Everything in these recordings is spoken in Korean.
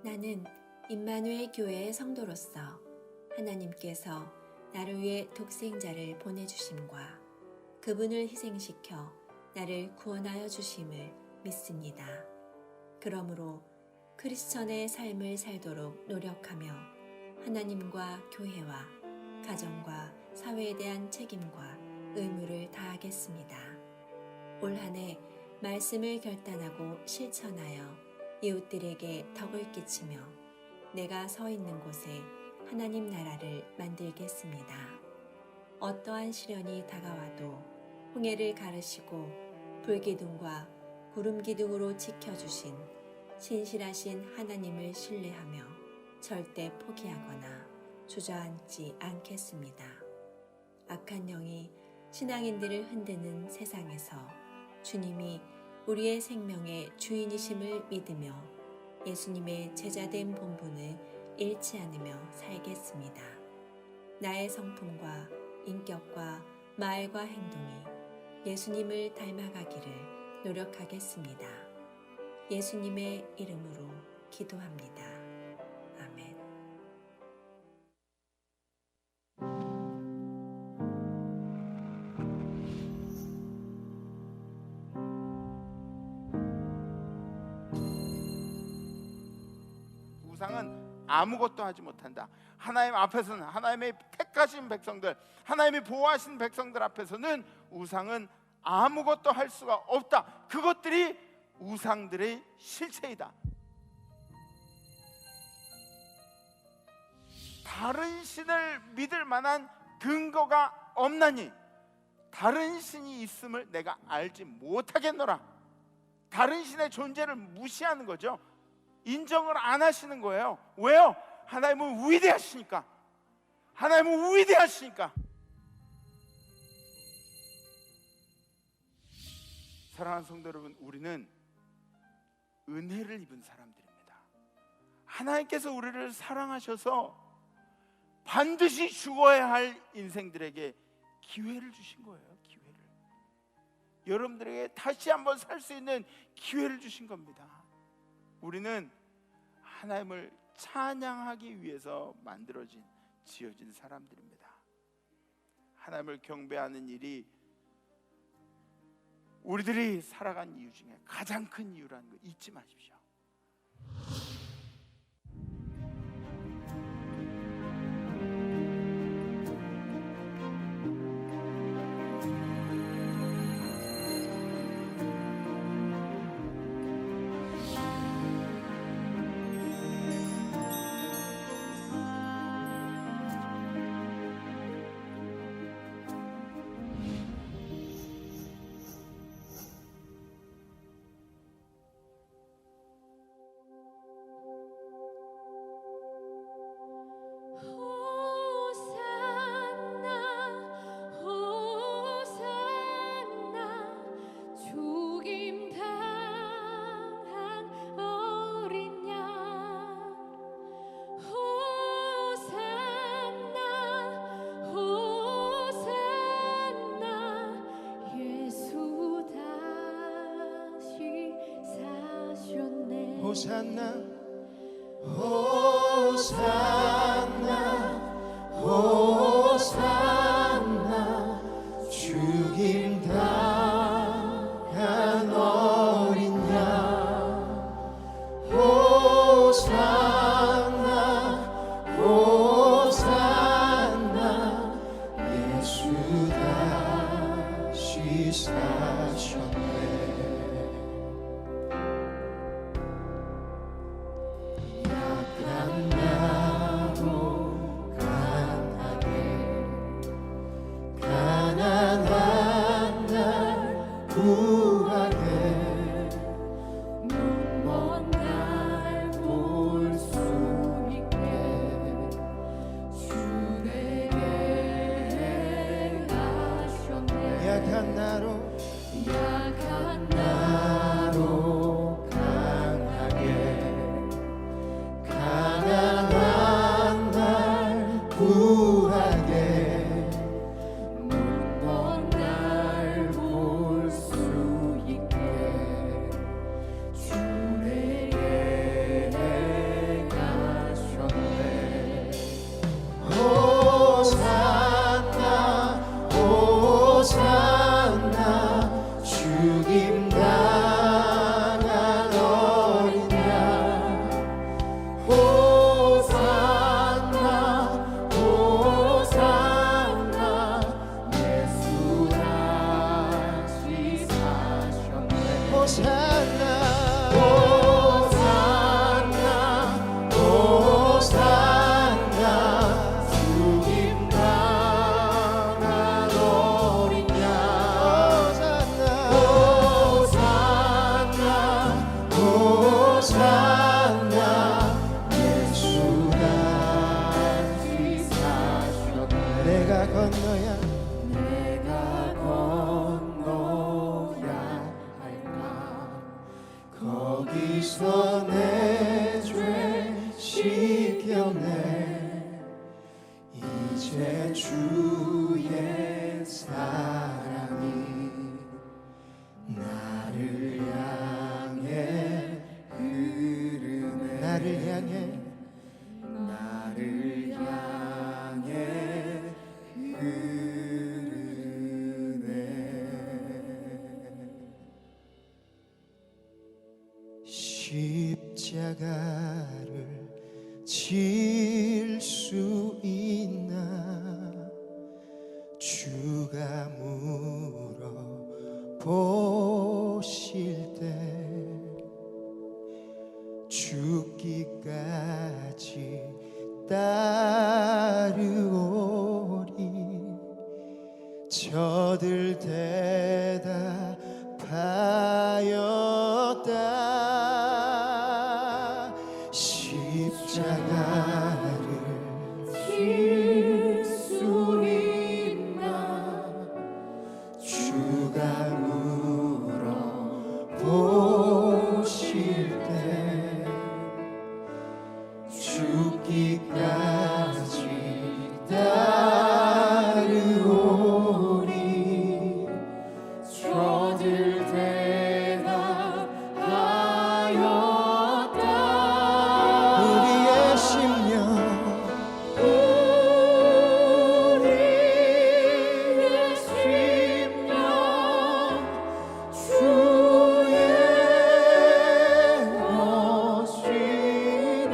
나는 임마누엘 교회의 성도로서 하나님께서 나를 위해 독생자를 보내주심과 그분을 희생시켜 나를 구원하여 주심을 믿습니다. 그러므로 크리스천의 삶을 살도록 노력하며 하나님과 교회와 가정과 사회에 대한 책임과 의무를 다하겠습니다. 올 한 해 말씀을 결단하고 실천하여 이웃들에게 덕을 끼치며 내가 서 있는 곳에 하나님 나라를 만들겠습니다. 어떠한 시련이 다가와도 홍해를 가르시고 불기둥과 구름기둥으로 지켜주신 신실하신 하나님을 신뢰하며 절대 포기하거나 주저앉지 않겠습니다. 악한 영이 신앙인들을 흔드는 세상에서 주님이 우리의 생명의 주인이심을 믿으며 예수님의 제자된 본분을 잃지 않으며 살겠습니다. 나의 성품과 인격과 말과 행동이 예수님을 닮아가기를 노력하겠습니다. 예수님의 이름으로 기도합니다. 아멘. 우상은 아무것도 하지 못한다. 하나님 앞에서는, 하나님의 택하신 백성들, 하나님이 보호하신 백성들 앞에서는 우상은 아무것도 할 수가 없다. 그것들이 우상들의 실체이다. 다른 신을 믿을 만한 근거가 없나니 다른 신이 있음을 내가 알지 못하겠노라. 다른 신의 존재를 무시하는 거죠. 인정을 안 하시는 거예요. 왜요? 하나님은 위대하시니까. 하나님은 위대하시니까. 사랑하는 성도 여러분, 우리는 은혜를 입은 사람들입니다. 하나님께서 우리를 사랑하셔서 반드시 죽어야 할 인생들에게 기회를 주신 거예요. 기회를. 여러분들에게 다시 한번 살 수 있는 기회를 주신 겁니다. 우리는 하나님을 찬양하기 위해서 만들어진, 지어진 사람들입니다. 하나님을 경배하는 일이 우리들이 살아간 이유 중에 가장 큰 이유라는 거 잊지 마십시오. 호산나 호산나 호산나 죽임 당한 어린 양 호산나 호산나 예수 다시 사셨네. 약한 나 건너야 내가 건너야 할까 거기서 내 죄 씻겨내 이제 주의 사랑이 나를 향해 흐르네 나를 향해 십자가를 질 수 있나 주가 물어보실 때 죽기까지 따르오리 저들 대답하였다 십자가를 질 수 있나 주가 물어보실 때 죽기까지 따르오리 저들 대답하였다 우리의 심령 주의 것이니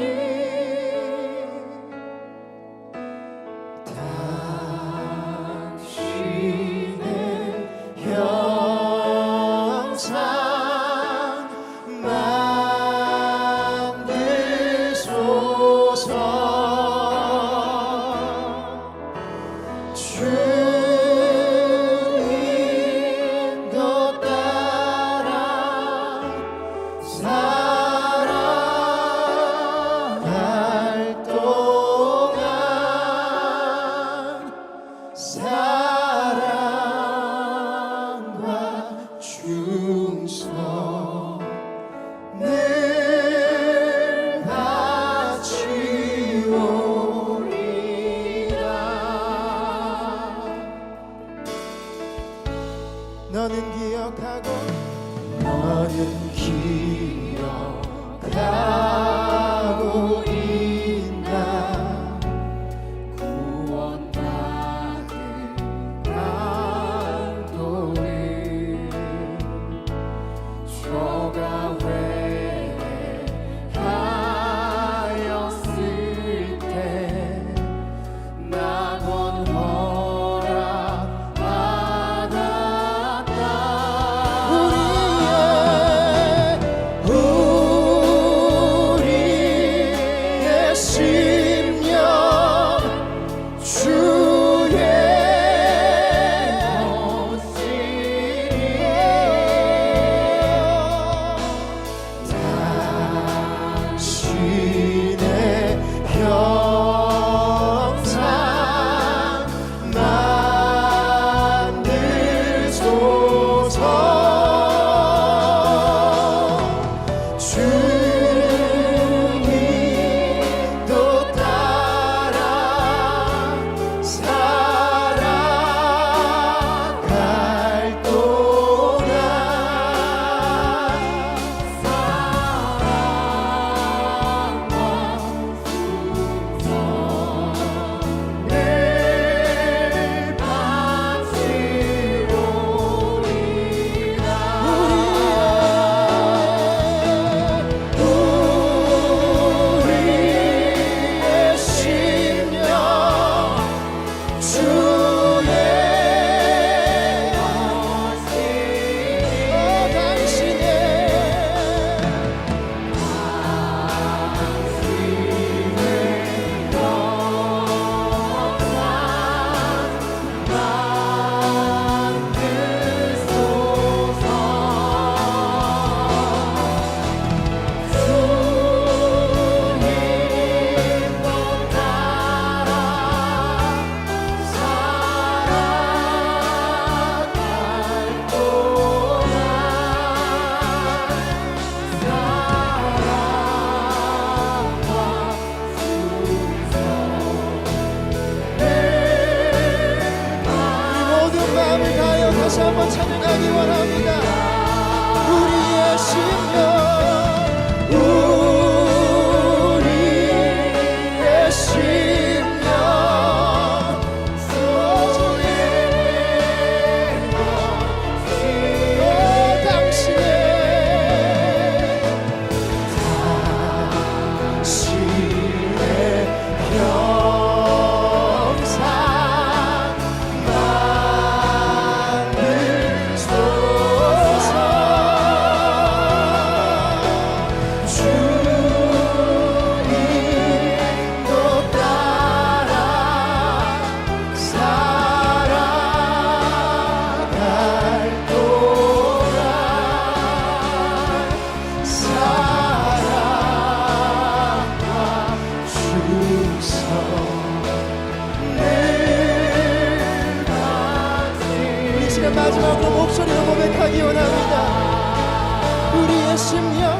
마지막으로 목소리로 고백하기 원합니다. 우리의 심령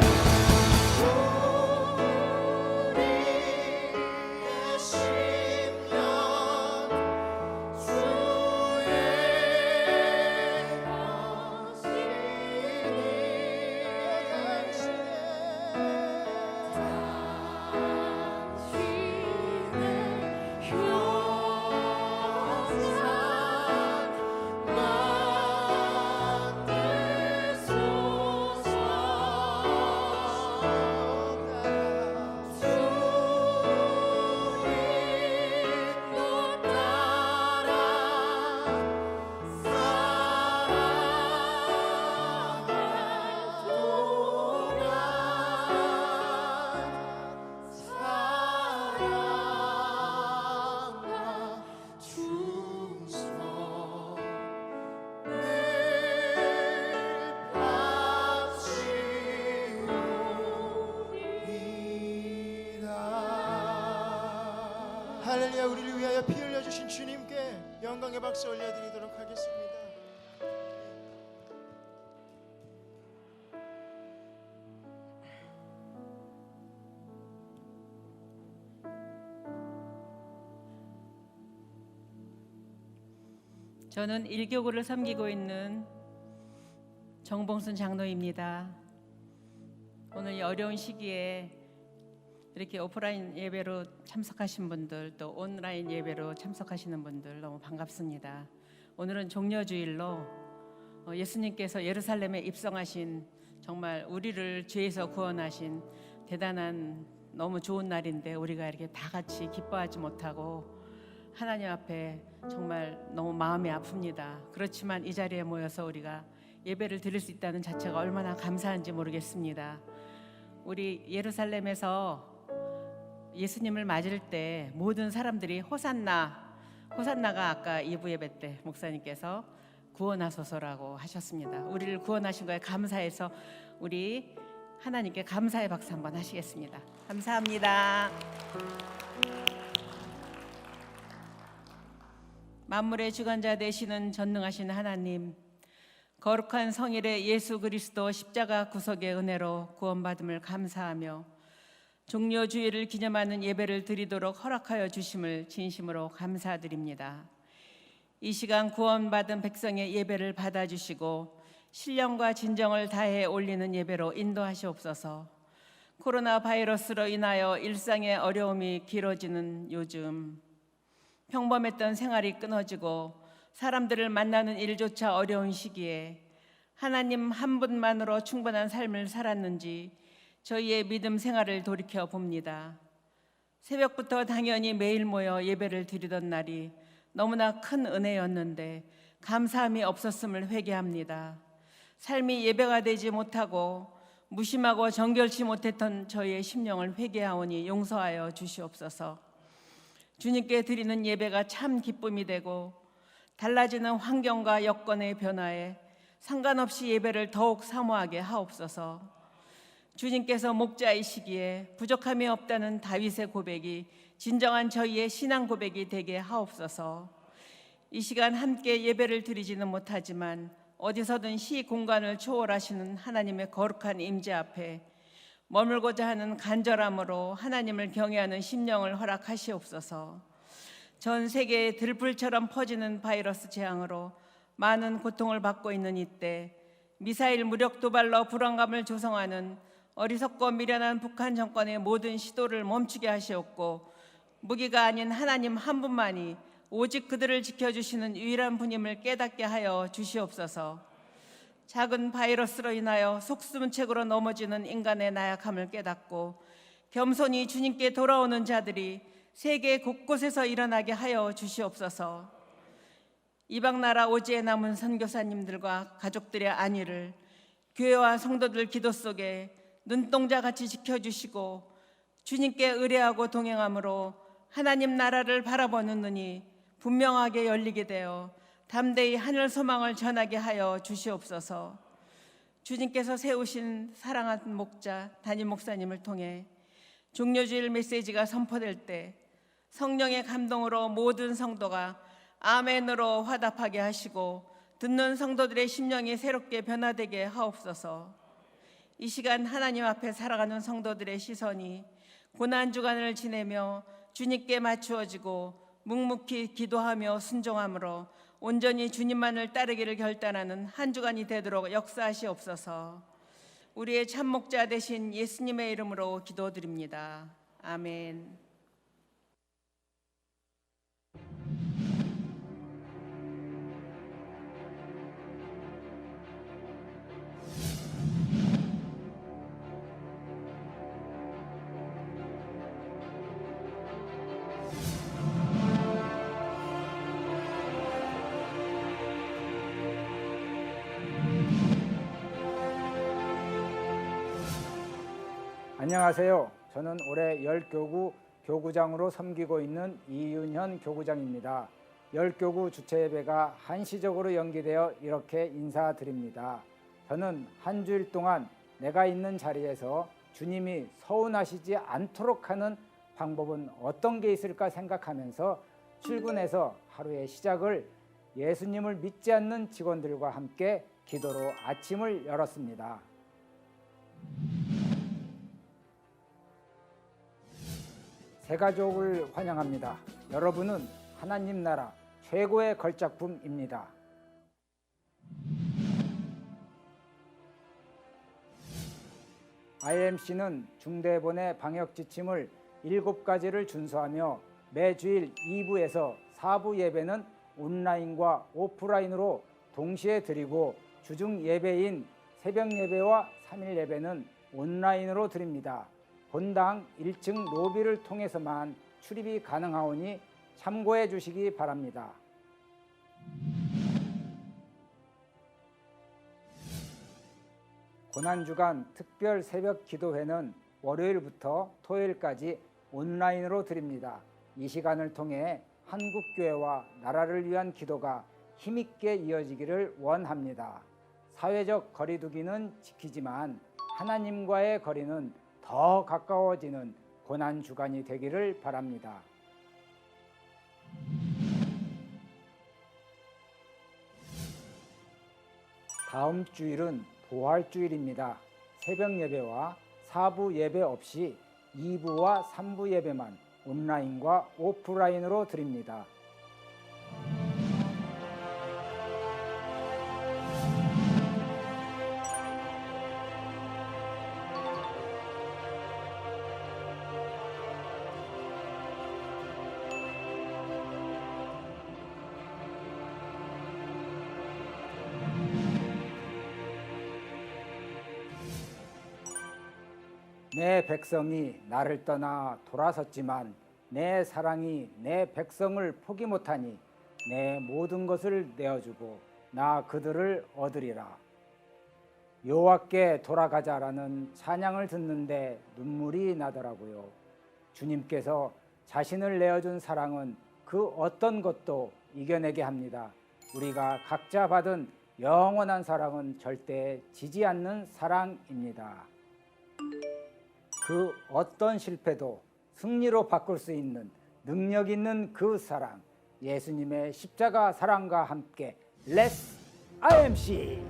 할렐루야. 우리를 위하여 피 흘려주신 주님께 영광의 박수 올려드리도록 하겠습니다. 저는 일교구를 섬기고 있는 정봉순 장로입니다. 오늘 이 어려운 시기에 이렇게 오프라인 예배로 참석하신 분들, 또 온라인 예배로 참석하시는 분들 너무 반갑습니다. 오늘은 종려주일로 예수님께서 예루살렘에 입성하신, 정말 우리를 죄에서 구원하신 대단한 너무 좋은 날인데, 우리가 이렇게 다 같이 기뻐하지 못하고 하나님 앞에 정말 너무 마음이 아픕니다. 그렇지만 이 자리에 모여서 우리가 예배를 드릴 수 있다는 자체가 얼마나 감사한지 모르겠습니다. 우리 예루살렘에서 예수님을 맞을 때 모든 사람들이 호산나가 아까 2부 예배 때 목사님께서 구원하소서라고 하셨습니다. 우리를 구원하신 거에 감사해서 우리 하나님께 감사의 박수 한번 하시겠습니다. 감사합니다. 만물의 주관자 되시는 전능하신 하나님, 거룩한 성일의 예수 그리스도 십자가 구속의 은혜로 구원받음을 감사하며 종려주일을 기념하는 예배를 드리도록 허락하여 주심을 진심으로 감사드립니다. 이 시간 구원받은 백성의 예배를 받아주시고 신령과 진정을 다해 올리는 예배로 인도하시옵소서. 코로나 바이러스로 인하여 일상의 어려움이 길어지는 요즘, 평범했던 생활이 끊어지고 사람들을 만나는 일조차 어려운 시기에 하나님 한 분만으로 충분한 삶을 살았는지 저희의 믿음 생활을 돌이켜 봅니다. 새벽부터 당연히 매일 모여 예배를 드리던 날이 너무나 큰 은혜였는데 감사함이 없었음을 회개합니다. 삶이 예배가 되지 못하고 무심하고 정결치 못했던 저희의 심령을 회개하오니 용서하여 주시옵소서. 주님께 드리는 예배가 참 기쁨이 되고 달라지는 환경과 여건의 변화에 상관없이 예배를 더욱 사모하게 하옵소서. 주님께서 목자이시기에 부족함이 없다는 다윗의 고백이 진정한 저희의 신앙 고백이 되게 하옵소서. 이 시간 함께 예배를 드리지는 못하지만 어디서든 시 공간을 초월하시는 하나님의 거룩한 임재 앞에 머물고자 하는 간절함으로 하나님을 경외하는 심령을 허락하시옵소서. 전 세계에 들불처럼 퍼지는 바이러스 재앙으로 많은 고통을 받고 있는 이때 미사일 무력 도발로 불안감을 조성하는 어리석고 미련한 북한 정권의 모든 시도를 멈추게 하시옵고 무기가 아닌 하나님 한 분만이 오직 그들을 지켜주시는 유일한 분임을 깨닫게 하여 주시옵소서. 작은 바이러스로 인하여 속수무책으로 넘어지는 인간의 나약함을 깨닫고 겸손히 주님께 돌아오는 자들이 세계 곳곳에서 일어나게 하여 주시옵소서. 이방 나라 오지에 남은 선교사님들과 가족들의 안위를 교회와 성도들 기도 속에 눈동자같이 지켜주시고 주님께 의뢰하고 동행함으로 하나님 나라를 바라보는 눈이 분명하게 열리게 되어 담대히 하늘 소망을 전하게 하여 주시옵소서. 주님께서 세우신 사랑하는 목자 담임 목사님을 통해 종려주일 메시지가 선포될 때 성령의 감동으로 모든 성도가 아멘으로 화답하게 하시고 듣는 성도들의 심령이 새롭게 변화되게 하옵소서. 이 시간 하나님 앞에 살아가는 성도들의 시선이 고난 주간을 지내며 주님께 맞추어지고 묵묵히 기도하며 순종함으로 온전히 주님만을 따르기를 결단하는 한 주간이 되도록 역사하시옵소서. 우리의 참목자 되신 예수님의 이름으로 기도드립니다. 아멘. 안녕하세요. 저는 올해 열교구 교구장으로 섬기고 있는 이윤현 교구장입니다. 열교구 주체 예배가 한시적으로 연기되어 이렇게 인사드립니다. 저는 한 주일 동안 내가 있는 자리에서 주님이 서운하시지 않도록 하는 방법은 어떤 게 있을까 생각하면서 출근해서 하루의 시작을 예수님을 믿지 않는 직원들과 함께 기도로 아침을 열었습니다. 새 가족을 환영합니다. 여러분은 하나님 나라 최고의 걸작품입니다. IMC는 중대본의 방역 지침을 7가지를 준수하며 매주일 2부에서 4부 예배는 온라인과 오프라인으로 동시에 드리고 주중 예배인 새벽 예배와 3일 예배는 온라인으로 드립니다. 본당 1층 로비를 통해서만 출입이 가능하오니 참고해 주시기 바랍니다. 고난주간 특별 새벽 기도회는 월요일부터 토요일까지 온라인으로 드립니다. 이 시간을 통해 한국교회와 나라를 위한 기도가 힘있게 이어지기를 원합니다. 사회적 거리두기는 지키지만 하나님과의 거리는 더 가까워지는 고난주간이 되기를 바랍니다. 다음 주일은 부활주일입니다. 새벽 예배와 4부 예배 없이 2부와 3부 예배만 온라인과 오프라인으로 드립니다. 내 백성이 나를 떠나 돌아섰지만 내 사랑이 내 백성을 포기 못하니 내 모든 것을 내어주고 나 그들을 얻으리라. 여호와께 돌아가자라는 찬양을 듣는데 눈물이 나더라고요. 주님께서 자신을 내어준 사랑은 그 어떤 것도 이겨내게 합니다. 우리가 각자 받은 영원한 사랑은 절대 지지 않는 사랑입니다. 그 어떤 실패도 승리로 바꿀 수 있는 능력 있는 그 사랑, 예수님의 십자가 사랑과 함께 Let's IMC!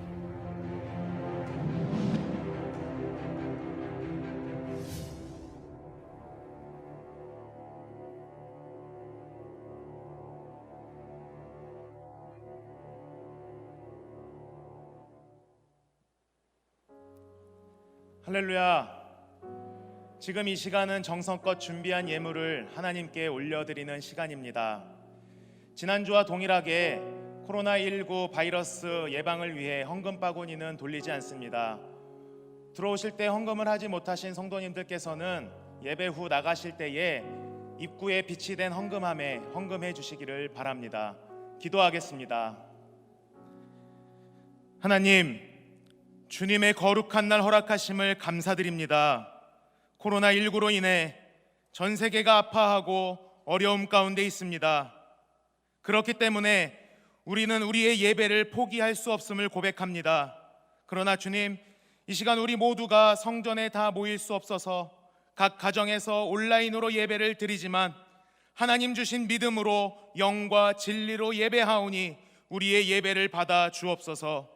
할렐루야. 지금 이 시간은 정성껏 준비한 예물을 하나님께 올려드리는 시간입니다. 지난주와 동일하게 코로나19 바이러스 예방을 위해 헌금 바구니는 돌리지 않습니다. 들어오실 때 헌금을 하지 못하신 성도님들께서는 예배 후 나가실 때에 입구에 빛이 된 헌금함에 헌금해 주시기를 바랍니다. 기도하겠습니다. 하나님, 주님의 거룩한 날 허락하심을 감사드립니다. 코로나19로 인해 전 세계가 아파하고 어려움 가운데 있습니다. 그렇기 때문에 우리는 우리의 예배를 포기할 수 없음을 고백합니다. 그러나 주님, 이 시간 우리 모두가 성전에 다 모일 수 없어서 각 가정에서 온라인으로 예배를 드리지만 하나님 주신 믿음으로 영과 진리로 예배하오니 우리의 예배를 받아 주옵소서.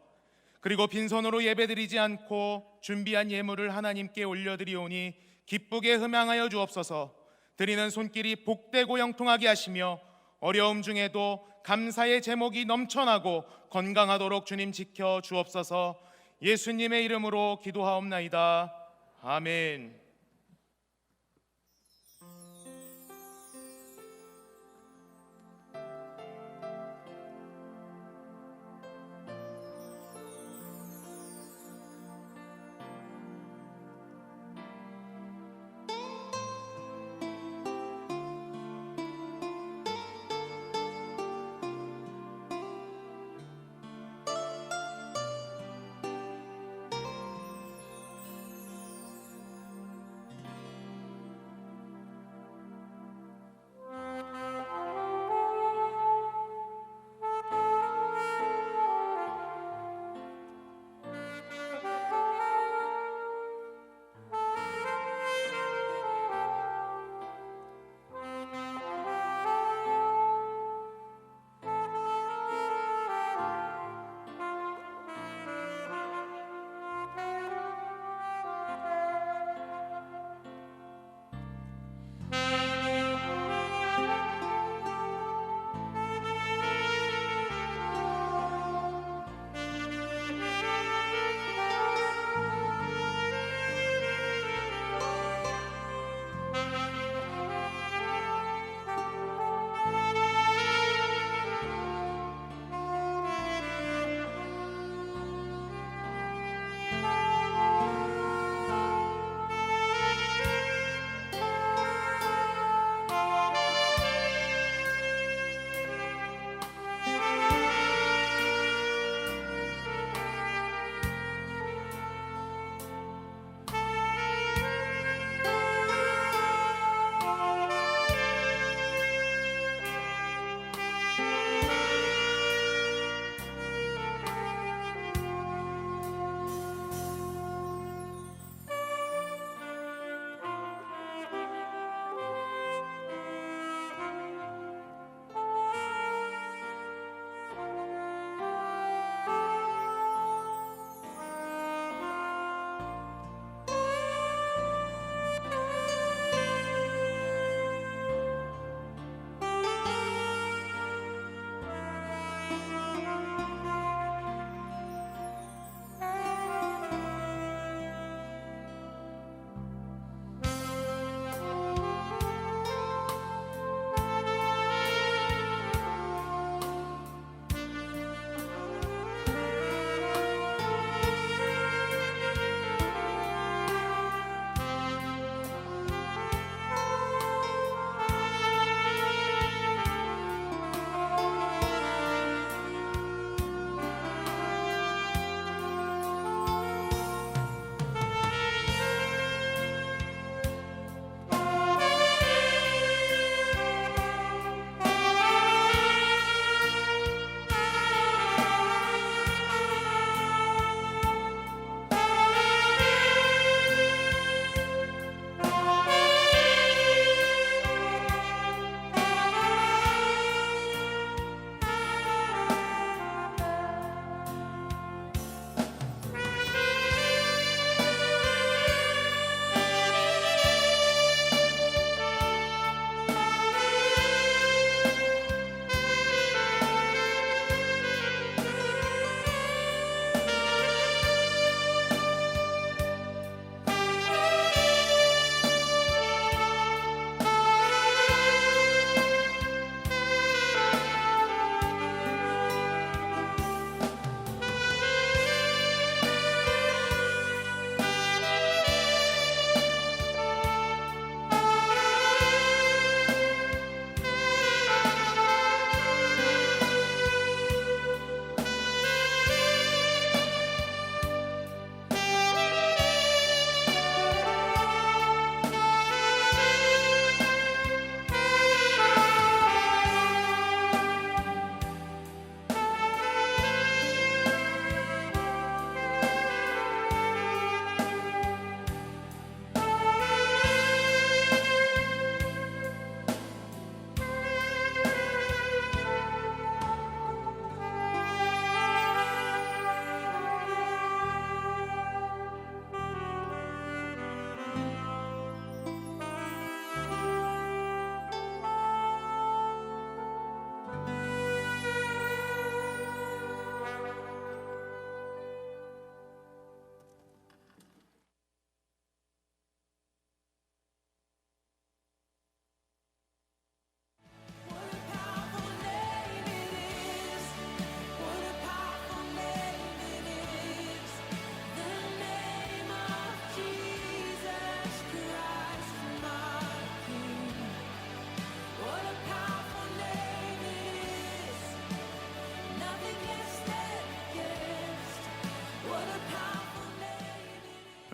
그리고 빈손으로 예배드리지 않고 준비한 예물을 하나님께 올려드리오니 기쁘게 흠양하여 주옵소서. 드리는 손길이 복되고 영통하게 하시며 어려움 중에도 감사의 제목이 넘쳐나고 건강하도록 주님 지켜 주옵소서. 예수님의 이름으로 기도하옵나이다. 아멘.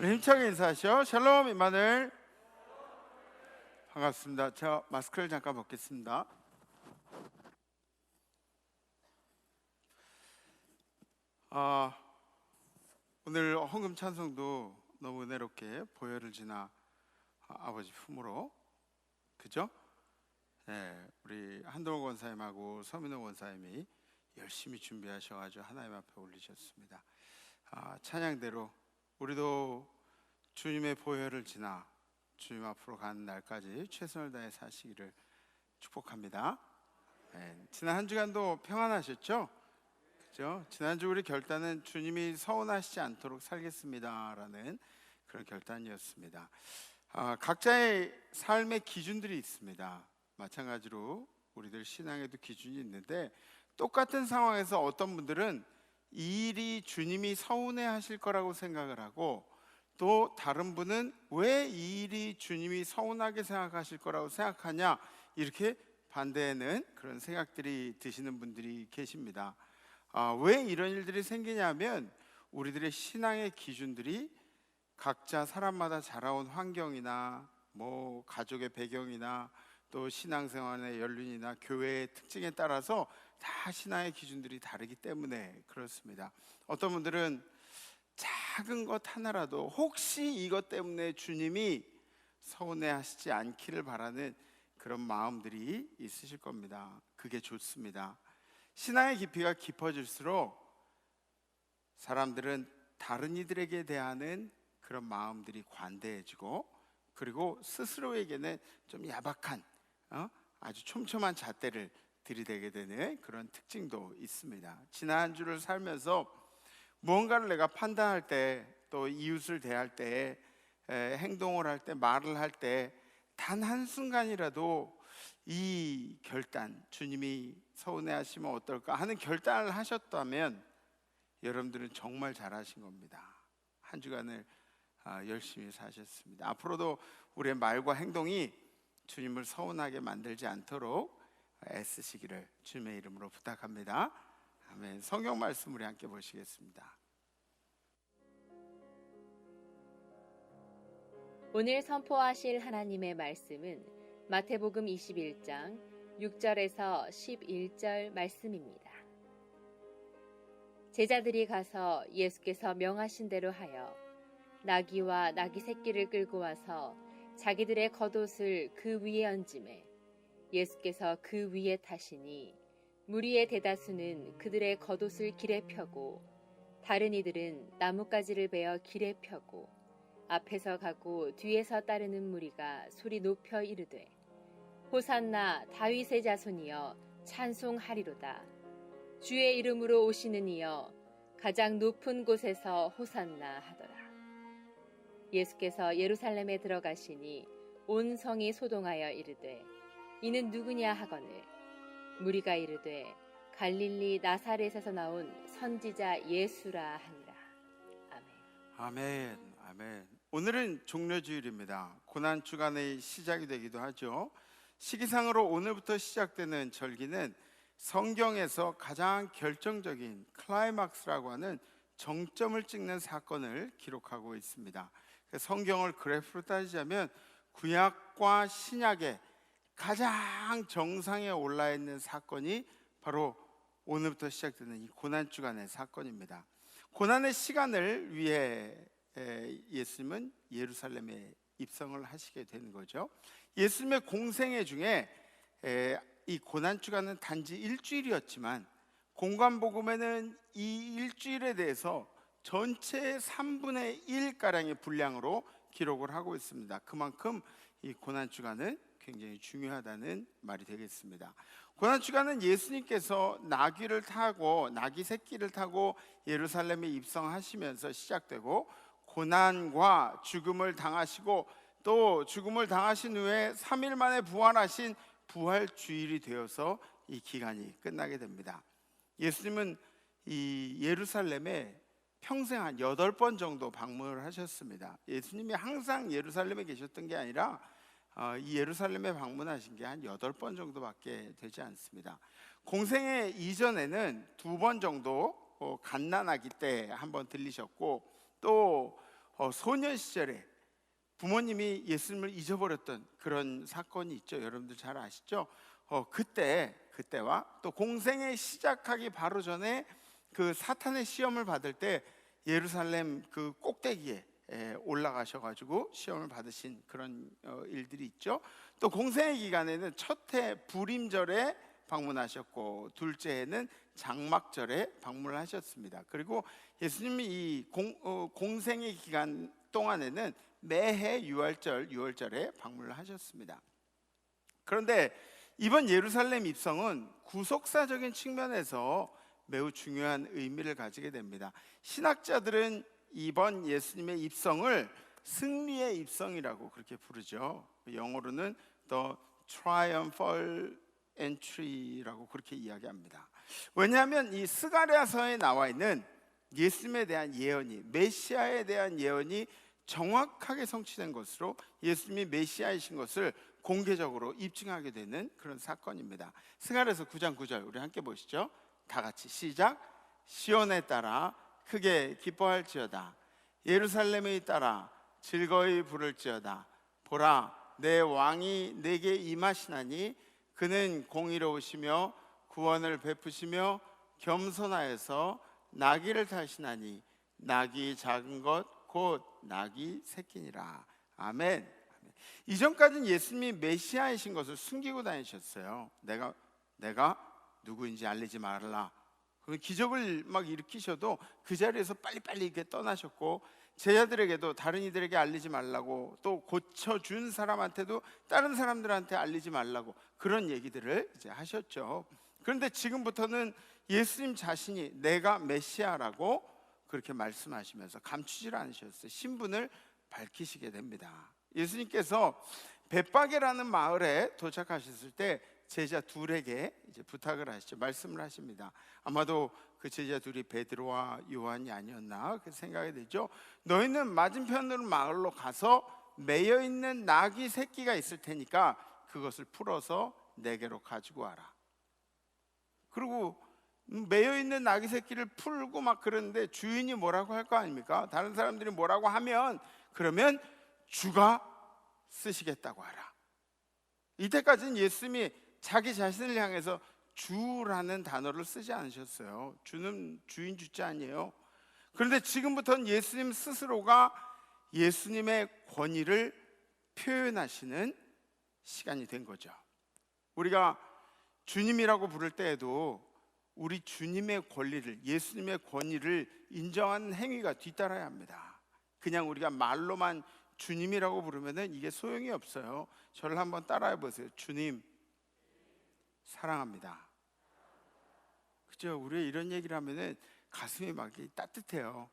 우리 힘차게 인사하시죠. 샬롬 임마누엘. 반갑습니다. 제가 마스크를 잠깐 벗겠습니다. 오늘 헌금 찬송도 너무 은혜롭게 보혈을 지나 아버지 품으로, 그죠? 네, 우리 한동호 권사님하고 서민호 권사님이 열심히 준비하셔가지고 하나님 앞에 올리셨습니다. 찬양대로 우리도 주님의 보혈을 지나 주님 앞으로 가는 날까지 최선을 다해 사시기를 축복합니다. 네, 지난 한 주간도 평안하셨죠? 그죠? 지난주 우리 결단은 주님이 서운하시지 않도록 살겠습니다라는 그런 결단이었습니다. 각자의 삶의 기준들이 있습니다. 마찬가지로 우리들 신앙에도 기준이 있는데, 똑같은 상황에서 어떤 분들은 이 일이 주님이 서운해 하실 거라고 생각을 하고, 또 다른 분은 왜 이 일이 주님이 서운하게 생각하실 거라고 생각하냐, 이렇게 반대하는 그런 생각들이 드시는 분들이 계십니다. 왜 이런 일들이 생기냐면 우리들의 신앙의 기준들이 각자 사람마다 자라온 환경이나 뭐 가족의 배경이나 또 신앙생활의 연륜이나 교회의 특징에 따라서 다 신앙의 기준들이 다르기 때문에 그렇습니다. 어떤 분들은 작은 것 하나라도 혹시 이것 때문에 주님이 서운해하시지 않기를 바라는 그런 마음들이 있으실 겁니다. 그게 좋습니다. 신앙의 깊이가 깊어질수록 사람들은 다른 이들에게 대하는 그런 마음들이 관대해지고, 그리고 스스로에게는 좀 야박한 아주 촘촘한 잣대를 들이대게 되는 그런 특징도 있습니다. 지난 한 주를 살면서 무언가를 내가 판단할 때, 또 이웃을 대할 때, 행동을 할 때, 말을 할 때 단 한순간이라도 이 결단, 주님이 서운해하시면 어떨까 하는 결단을 하셨다면 여러분들은 정말 잘하신 겁니다. 한 주간을 열심히 사셨습니다. 앞으로도 우리의 말과 행동이 주님을 서운하게 만들지 않도록 애쓰시기를 주님의 이름으로 부탁합니다. 아멘. 성경 말씀 우리 함께 보시겠습니다. 오늘 선포하실 하나님의 말씀은 마태복음 21장 6절에서 11절 말씀입니다. 제자들이 가서 예수께서 명하신 대로 하여 나귀와 나귀 새끼를 끌고 와서 자기들의 겉옷을 그 위에 얹음에 예수께서 그 위에 타시니 무리의 대다수는 그들의 겉옷을 길에 펴고 다른 이들은 나뭇가지를 베어 길에 펴고 앞에서 가고 뒤에서 따르는 무리가 소리 높여 이르되 호산나 다윗의 자손이여 찬송하리로다. 주의 이름으로 오시는 이여 가장 높은 곳에서 호산나 하더라. 예수께서 예루살렘에 들어가시니 온 성이 소동하여 이르되 이는 누구냐 하거늘 무리가 이르되 갈릴리 나사렛에서 나온 선지자 예수라 하니라. 아멘. 아멘. 아멘. 오늘은 종려주일입니다. 고난주간의 시작이 되기도 하죠. 시기상으로 오늘부터 시작되는 절기는 성경에서 가장 결정적인 클라이막스라고 하는 정점을 찍는 사건을 기록하고 있습니다. 성경을 그래프로 따지자면 구약과 신약의 가장 정상에 올라 있는 사건이 바로 오늘부터 시작되는 이 고난주간의 사건입니다. 고난의 시간을 위해 예수님은 예루살렘에 입성을 하시게 되는 거죠. 예수님의 공생애 중에 이 고난주간은 단지 일주일이었지만 공관복음에는 이 일주일에 대해서 전체의 3분의 1가량의 분량으로 기록을 하고 있습니다. 그만큼 이 고난주간은 굉장히 중요하다는 말이 되겠습니다. 고난주간은 예수님께서 나귀를 타고 나귀 새끼를 타고 예루살렘에 입성하시면서 시작되고, 고난과 죽음을 당하시고 또 죽음을 당하신 후에 3일 만에 부활하신 부활주일이 되어서 이 기간이 끝나게 됩니다. 예수님은 이 예루살렘에 평생 한 8번 정도 방문을 하셨습니다. 예수님이 항상 예루살렘에 계셨던 게 아니라 이 예루살렘에 방문하신 게 한 8번 정도밖에 되지 않습니다. 공생애 이전에는 2번 정도 갓난아기 때 한번 들리셨고, 또 소년 시절에 부모님이 예수님을 잊어버렸던 그런 사건이 있죠. 여러분들 잘 아시죠? 그때와 또 공생의 시작하기 바로 전에 그 사탄의 시험을 받을 때 예루살렘 그 꼭대기에 올라가셔가지고 시험을 받으신 그런 일들이 있죠. 또 공생의 기간에는 첫 해 불임절에 방문하셨고, 둘째 해는 장막절에 방문을 하셨습니다. 그리고 예수님이 이 공생의 기간 동안에는 매해 유월절에 방문을 하셨습니다. 그런데 이번 예루살렘 입성은 구속사적인 측면에서 매우 중요한 의미를 가지게 됩니다. 신학자들은 이번 예수님의 입성을 승리의 입성이라고 그렇게 부르죠. 영어로는 The Triumphal Entry라고 그렇게 이야기합니다. 왜냐하면 이 스가랴서에 나와 있는 예수님에 대한 예언이, 메시아에 대한 예언이 정확하게 성취된 것으로 예수님이 메시아이신 것을 공개적으로 입증하게 되는 그런 사건입니다. 스가랴서 9장 9절 우리 함께 보시죠. 다 같이 시작. 시온에 따라 크게 기뻐할지어다. 예루살렘에 따라 즐거이 부를지어다. 보라, 내 왕이 내게 임하시나니 그는 공의로우시며 구원을 베푸시며 겸손하여서 나귀를 타시나니 낙이 작은 것 곧 낙이 새끼니라. 아멘. 이전까지는 예수님이 메시아이신 것을 숨기고 다니셨어요. 내가 누구인지 알리지 말라. 기적을 막 일으키셔도 그 자리에서 빨리빨리 이렇게 떠나셨고, 제자들에게도 다른 이들에게 알리지 말라고, 또 고쳐준 사람한테도 다른 사람들한테 알리지 말라고 그런 얘기들을 이제 하셨죠. 그런데 지금부터는 예수님 자신이 내가 메시아라고 그렇게 말씀하시면서 감추질 않으셨어요. 신분을 밝히시게 됩니다. 예수님께서 벳바게라는 마을에 도착하셨을 때 제자 둘에게 이제 부탁을 하시죠. 말씀을 하십니다. 아마도 그 제자 둘이 베드로와 요한이 아니었나 그 생각이 되죠. 너희는 맞은편으로 마을로 가서 매여 있는 나귀 새끼가 있을 테니까 그것을 풀어서 내게로 가지고 와라. 그리고 매여 있는 나귀 새끼를 풀고 막 그러는데 주인이 뭐라고 할 거 아닙니까? 다른 사람들이 뭐라고 하면 그러면 주가 쓰시겠다고 하라. 이때까지는 예수님이 자기 자신을 향해서 주라는 단어를 쓰지 않으셨어요. 주는 주인 주자 아니에요. 그런데 지금부터는 예수님 스스로가 예수님의 권위를 표현하시는 시간이 된 거죠. 우리가 주님이라고 부를 때에도 우리 주님의 권리를, 예수님의 권위를 인정하는 행위가 뒤따라야 합니다. 그냥 우리가 말로만 주님이라고 부르면 이게 소용이 없어요. 저를 한번 따라해 보세요. 주님 사랑합니다. 그죠? 우리가 이런 얘기를 하면은 가슴이 막 따뜻해요.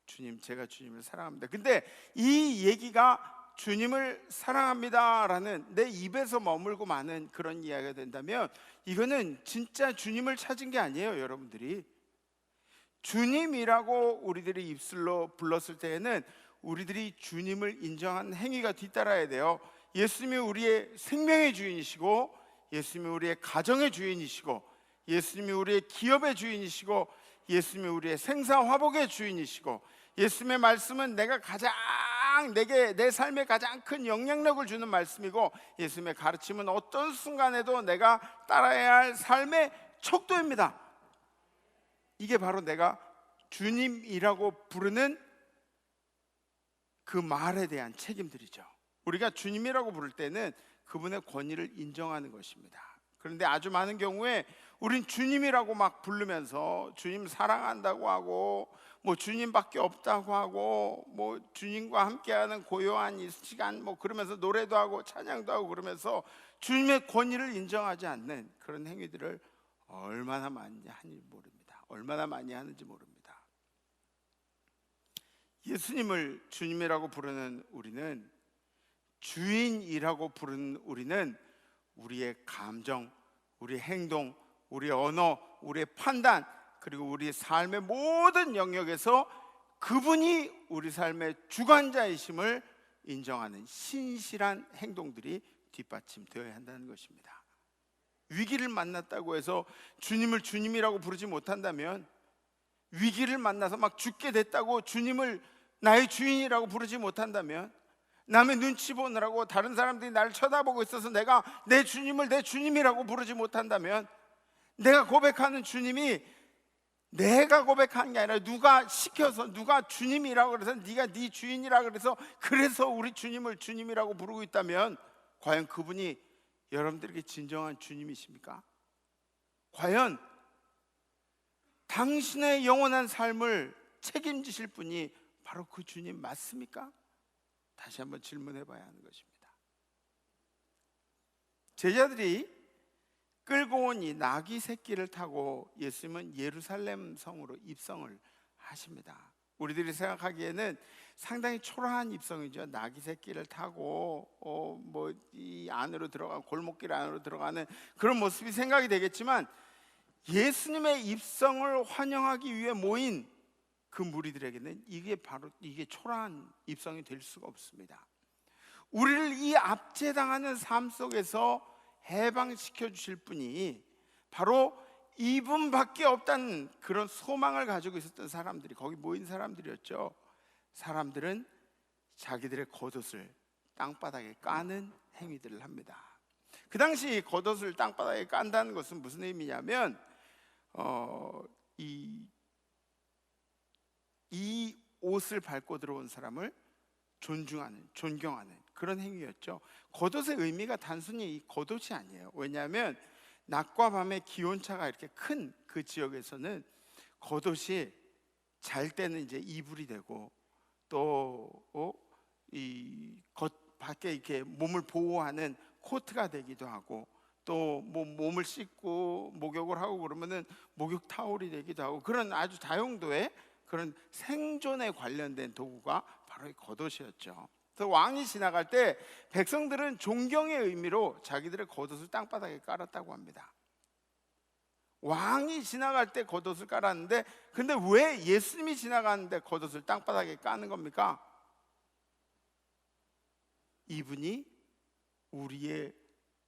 주님, 제가 주님을 사랑합니다. 근데 이 얘기가 주님을 사랑합니다라는 내 입에서 머물고 마는 그런 이야기가 된다면 이거는 진짜 주님을 찾은 게 아니에요. 여러분들이 주님이라고 우리들이 입술로 불렀을 때에는 우리들이 주님을 인정한 행위가 뒤따라야 돼요. 예수님이 우리의 생명의 주인이시고, 예수님이 우리의 가정의 주인이시고, 예수님이 우리의 기업의 주인이시고, 예수님이 우리의 생사화복의 주인이시고, 예수님의 말씀은 내게 내 삶에 가장 큰 영향력을 주는 말씀이고, 예수님의 가르침은 어떤 순간에도 내가 따라야 할 삶의 척도입니다. 이게 바로 내가 주님이라고 부르는 그 말에 대한 책임들이죠. 우리가 주님이라고 부를 때는 그분의 권위를 인정하는 것입니다. 그런데 아주 많은 경우에 우린 주님이라고 막 부르면서 주님 사랑한다고 하고, 뭐 주님밖에 없다고 하고, 뭐 주님과 함께하는 고요한 이 시간 뭐 그러면서 노래도 하고 찬양도 하고 그러면서 주님의 권위를 인정하지 않는 그런 행위들을 얼마나 많이 하는지 모릅니다. 얼마나 많이 하는지 모릅니다. 예수님을 주님이라고 부르는 우리는, 주인이라고 부르는 우리는 우리의 감정, 우리의 행동, 우리의 언어, 우리의 판단, 그리고 우리 삶의 모든 영역에서 그분이 우리 삶의 주관자이심을 인정하는 신실한 행동들이 뒷받침되어야 한다는 것입니다. 위기를 만났다고 해서 주님을 주님이라고 부르지 못한다면, 위기를 만나서 막 죽게 됐다고 주님을 나의 주인이라고 부르지 못한다면, 남의 눈치 보느라고 다른 사람들이 나를 쳐다보고 있어서 내가 내 주님을 내 주님이라고 부르지 못한다면, 내가 고백하는 주님이 내가 고백하는 게 아니라 누가 시켜서, 누가 주님이라고 그래서 네가 네 주인이라고 그래서 우리 주님을 주님이라고 부르고 있다면, 과연 그분이 여러분들에게 진정한 주님이십니까? 과연 당신의 영원한 삶을 책임지실 분이 바로 그 주님 맞습니까? 다시 한번 질문해 봐야 하는 것입니다. 제자들이 끌고 온 이 나귀 새끼를 타고 예수님은 예루살렘 성으로 입성을 하십니다. 우리들이 생각하기에는 상당히 초라한 입성이죠. 나귀 새끼를 타고 이 안으로 들어가, 골목길 안으로 들어가는 그런 모습이 생각이 되겠지만, 예수님의 입성을 환영하기 위해 모인 그 무리들에게는 이게 초라한 입성이 될 수가 없습니다. 우리를 이 압제당하는 삶 속에서 해방시켜 주실 분이 바로 이분밖에 없다는 그런 소망을 가지고 있었던 사람들이, 거기 모인 사람들이었죠. 사람들은 자기들의 겉옷을 땅바닥에 까는 행위들을 합니다. 그 당시 겉옷을 땅바닥에 깐다는 것은 무슨 의미냐면, 이 옷을 밟고 들어온 사람을 존중하는, 존경하는 그런 행위였죠. 겉옷의 의미가 단순히 이 겉옷이 아니에요. 왜냐하면 낮과 밤의 기온차가 이렇게 큰 그 지역에서는 겉옷이 잘 때는 이제 이불이 되고, 또 이 밖에 이렇게 몸을 보호하는 코트가 되기도 하고, 또 몸을 씻고 목욕을 하고 그러면은 목욕 타올이 되기도 하고, 그런 아주 다용도의 그런 생존에 관련된 도구가 바로 이 겉옷이었죠. 그래서 왕이 지나갈 때 백성들은 존경의 의미로 자기들의 겉옷을 땅바닥에 깔았다고 합니다. 왕이 지나갈 때 겉옷을 깔았는데, 근데 왜 예수님이 지나가는데 겉옷을 땅바닥에 까는 겁니까? 이분이 우리의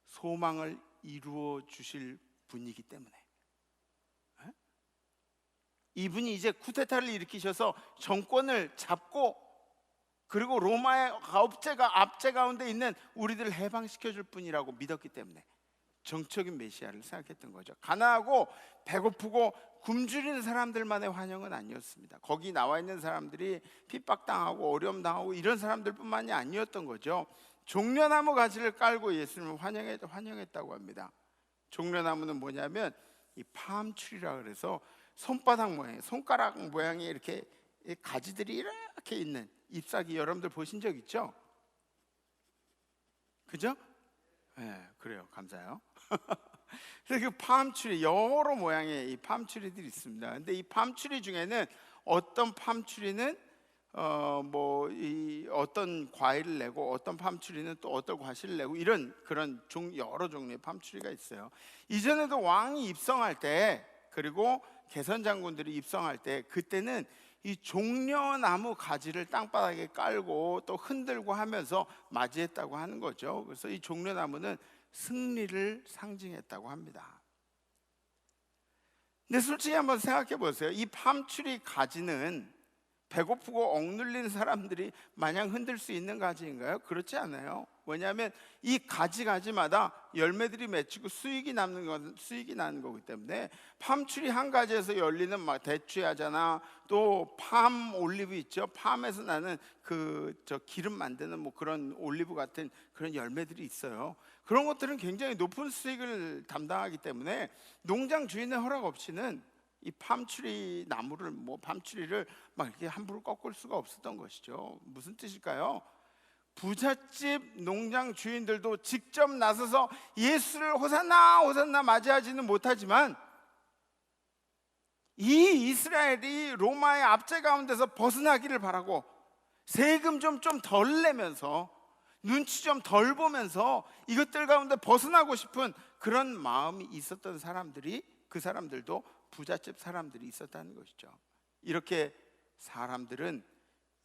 소망을 이루어 주실 분이기 때문에. 이분이 이제 쿠데타를 일으키셔서 정권을 잡고, 그리고 로마의 압제 가운데 있는 우리들을 해방시켜 줄 분이라고 믿었기 때문에 정적인 메시아를 생각했던 거죠. 가난하고 배고프고 굶주리는 사람들만의 환영은 아니었습니다. 거기 나와 있는 사람들이 핍박당하고 어려움당하고 이런 사람들뿐만이 아니었던 거죠. 종려나무 가지를 깔고 예수님을 환영했다고 합니다. 종려나무는 뭐냐면 이 팜트리라 그래서 손바닥 모양, 손가락 모양의 이렇게 가지들이 이렇게 있는 잎사귀, 여러분들 보신 적 있죠? 그죠? 네, 그래요. 감사해요. 그래서 그 팜트리, 여러 모양의 이 팜트리들이 있습니다. 근데 이 팜트리 중에는 어떤 팜트리는 어떤 과일을 내고, 어떤 팜트리는 또 어떤 과실을 내고, 이런 그런 여러 종류의 팜트리가 있어요. 이전에도 왕이 입성할 때, 그리고 개선 장군들이 입성할 때, 그때는 이 종려나무 가지를 땅바닥에 깔고 또 흔들고 하면서 맞이했다고 하는 거죠. 그래서 이 종려나무는 승리를 상징했다고 합니다. 근데 솔직히 한번 생각해 보세요. 이 팜트리 가지는 배고프고 억눌린 사람들이 마냥 흔들 수 있는 가지인가요? 그렇지 않아요. 왜냐하면 이 가지마다 열매들이 맺히고 수익이 나는 거기 때문에, 팜트리 한 가지에서 열리는 막 대추야자나 또 팜 올리브 있죠. 팜에서 나는 기름 만드는 그런 올리브 같은 그런 열매들이 있어요. 그런 것들은 굉장히 높은 수익을 담당하기 때문에 농장 주인의 허락 없이는 이 팜트리 나무를 팜트리를 막 이렇게 함부로 꺾을 수가 없었던 것이죠. 무슨 뜻일까요? 부잣집 농장 주인들도 직접 나서서 예수를 호산나 호산나 맞이하지는 못하지만, 이 이스라엘이 로마의 압제 가운데서 벗어나기를 바라고 세금 좀 덜 내면서, 눈치 좀 덜 보면서 이것들 가운데 벗어나고 싶은 그런 마음이 있었던 사람들이, 그 사람들도 부잣집 사람들이 있었다는 것이죠. 이렇게 사람들은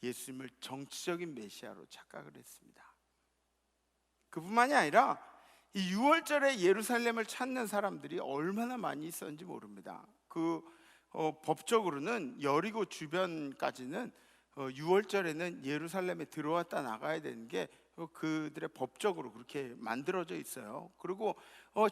예수님을 정치적인 메시아로 착각을 했습니다. 그뿐만이 아니라 이 6월절에 예루살렘을 찾는 사람들이 얼마나 많이 있었는지 모릅니다. 법적으로는 여리고 주변까지는 유월절에는 예루살렘에 들어왔다 나가야 되는 게 그들의 법적으로 그렇게 만들어져 있어요. 그리고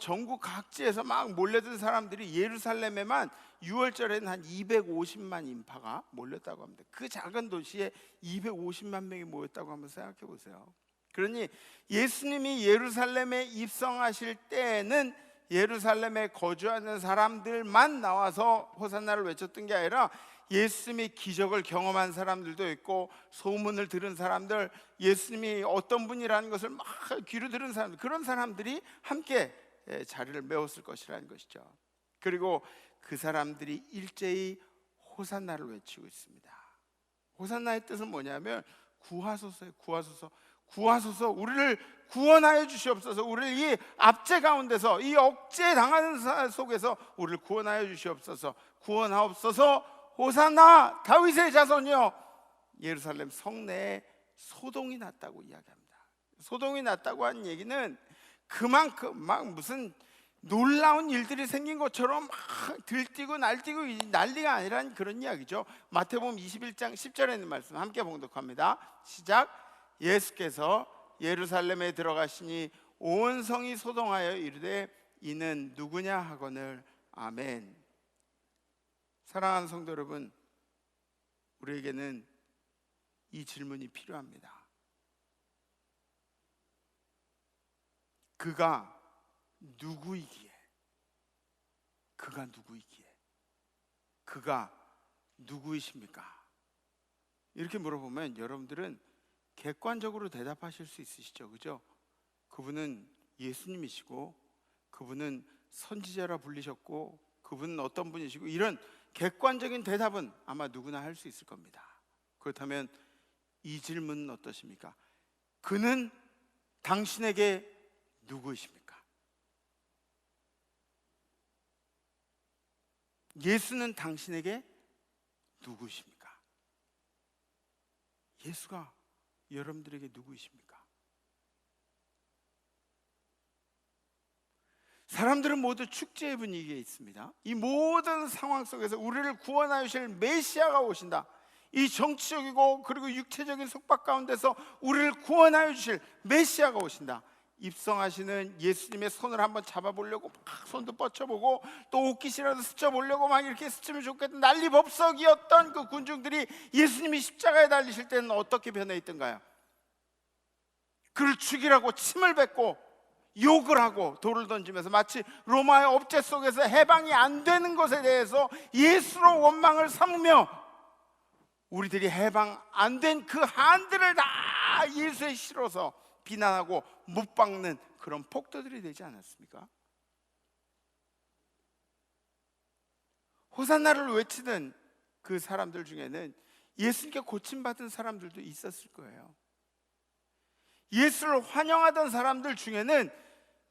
전국 각지에서 막 몰려든 사람들이 예루살렘에만 유월절에는 한 250만 인파가 몰렸다고 합니다. 그 작은 도시에 250만 명이 모였다고 한번 생각해 보세요. 그러니 예수님이 예루살렘에 입성하실 때에는 예루살렘에 거주하는 사람들만 나와서 호산나를 외쳤던 게 아니라 예수님이 기적을 경험한 사람들도 있고, 소문을 들은 사람들, 예수님이 어떤 분이라는 것을 막 귀로 들은 사람들, 그런 사람들이 함께 자리를 메웠을 것이라는 것이죠. 그리고 그 사람들이 일제히 호산나를 외치고 있습니다. 호산나의 뜻은 뭐냐면 구하소서예요. 구하소서. 구하소서, 우리를 구원하여 주시옵소서. 우리를 이 압제 가운데서, 이 억제 당하는 속에서 우리를 구원하여 주시옵소서. 구원하옵소서. 호산나 다윗의 자손이여. 예루살렘 성내에 소동이 났다고 이야기합니다. 소동이 났다고 하는 얘기는 그만큼 막 무슨 놀라운 일들이 생긴 것처럼 막 들뛰고 날뛰고 난리가 아니라는 그런 이야기죠. 마태복음 21장 10절에 있는 말씀 함께 봉독합니다. 시작. 예수께서 예루살렘에 들어가시니 온 성이 소동하여 이르되 이는 누구냐 하거늘. 아멘. 사랑하는 성도 여러분, 우리에게는 이 질문이 필요합니다. 그가 누구이기에? 그가 누구이기에? 그가 누구이십니까? 이렇게 물어보면 여러분들은 객관적으로 대답하실 수 있으시죠, 그죠? 그분은 예수님이시고, 그분은 선지자라 불리셨고, 그분은 어떤 분이시고, 이런 객관적인 대답은 아마 누구나 할 수 있을 겁니다. 그렇다면 이 질문은 어떠십니까? 그는 당신에게 누구이십니까? 예수는 당신에게 누구이십니까? 예수가 여러분들에게 누구이십니까? 사람들은 모두 축제의 분위기에 있습니다. 이 모든 상황 속에서 우리를 구원하여 주실 메시아가 오신다. 이 정치적이고 그리고 육체적인 속박 가운데서 우리를 구원하여 주실 메시아가 오신다. 입성하시는 예수님의 손을 한번 잡아보려고 막 손도 뻗쳐보고, 또 옷깃이라도 스쳐보려고 막 이렇게 스치면 좋겠다 난리법석이었던 그 군중들이 예수님이 십자가에 달리실 때는 어떻게 변해 있던가요? 그를 죽이라고 침을 뱉고 욕을 하고 돌을 던지면서 마치 로마의 업제 속에서 해방이 안 되는 것에 대해서 예수로 원망을 삼으며, 우리들이 해방 안 된 그 한들을 다 예수에 실어서 비난하고 못 박는 그런 폭도들이 되지 않았습니까? 호산나를 외치는 그 사람들 중에는 예수님께 고침받은 사람들도 있었을 거예요. 예수를 환영하던 사람들 중에는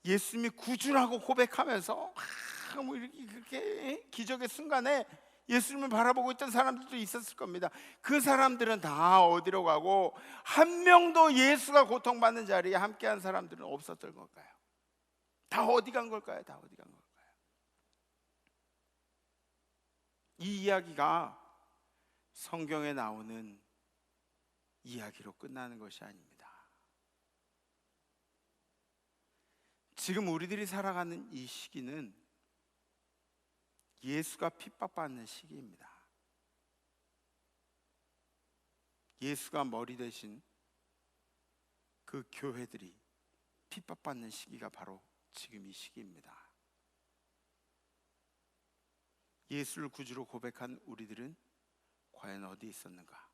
예수님이 구주라고 고백하면서 뭐 이렇게 그렇게 기적의 순간에 예수님을 바라보고 있던 사람들도 있었을 겁니다. 그 사람들은 다 어디로 가고 한 명도 예수가 고통받는 자리에 함께한 사람들은 없었던 걸까요? 다 어디 간 걸까요? 다 어디 간 걸까요? 이 이야기가 성경에 나오는 이야기로 끝나는 것이 아닙니다. 지금 우리들이 살아가는 이 시기는 예수가 핍박받는 시기입니다. 예수가 머리 대신 그 교회들이 핍박받는 시기가 바로 지금 이 시기입니다. 예수를 구주로 고백한 우리들은 과연 어디 있었는가?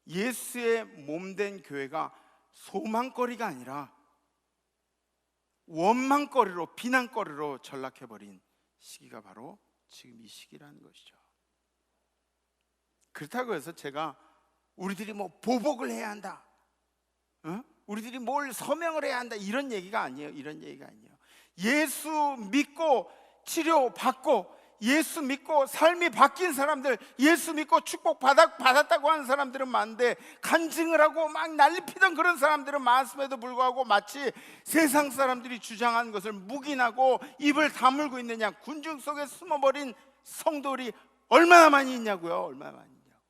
예수의 몸된 교회가 소망거리가 아니라 원망거리로, 비난거리로 전락해버린 시기가 바로 지금 이 시기라는 것이죠. 그렇다고 해서 제가 우리들이 뭐 보복을 해야 한다, 우리들이 뭘 서명을 해야 한다, 이런 얘기가 아니에요. 이런 얘기가 아니에요. 예수 믿고 치료받고, 예수 믿고 삶이 바뀐 사람들, 예수 믿고 축복 받았다고 하는 사람들은 많은데, 간증을 하고 막 난리피던 그런 사람들은 많음에도 불구하고 마치 세상 사람들이 주장하는 것을 묵인하고 입을 다물고 있느냐, 군중 속에 숨어버린 성도들이 얼마나 많이 있냐고요. 얼마나 많이 있냐고.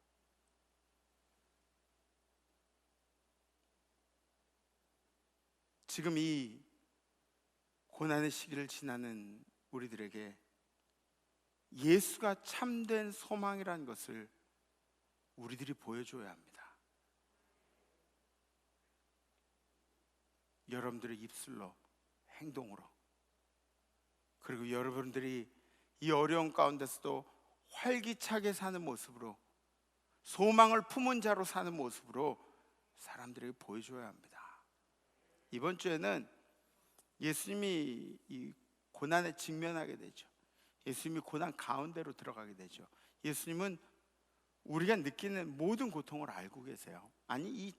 지금 이 고난의 시기를 지나는 우리들에게 예수가 참된 소망이라는 것을 우리들이 보여줘야 합니다. 여러분들의 입술로, 행동으로, 그리고 여러분들이 이 어려운 가운데서도 활기차게 사는 모습으로, 소망을 품은 자로 사는 모습으로 사람들에게 보여줘야 합니다. 이번 주에는 예수님이 이 고난에 직면하게 되죠. 예수님이 고난 가운데로 들어가게 되죠. 예수님은 우리가 느끼는 모든 고통을 알고 계세요. 아니, 이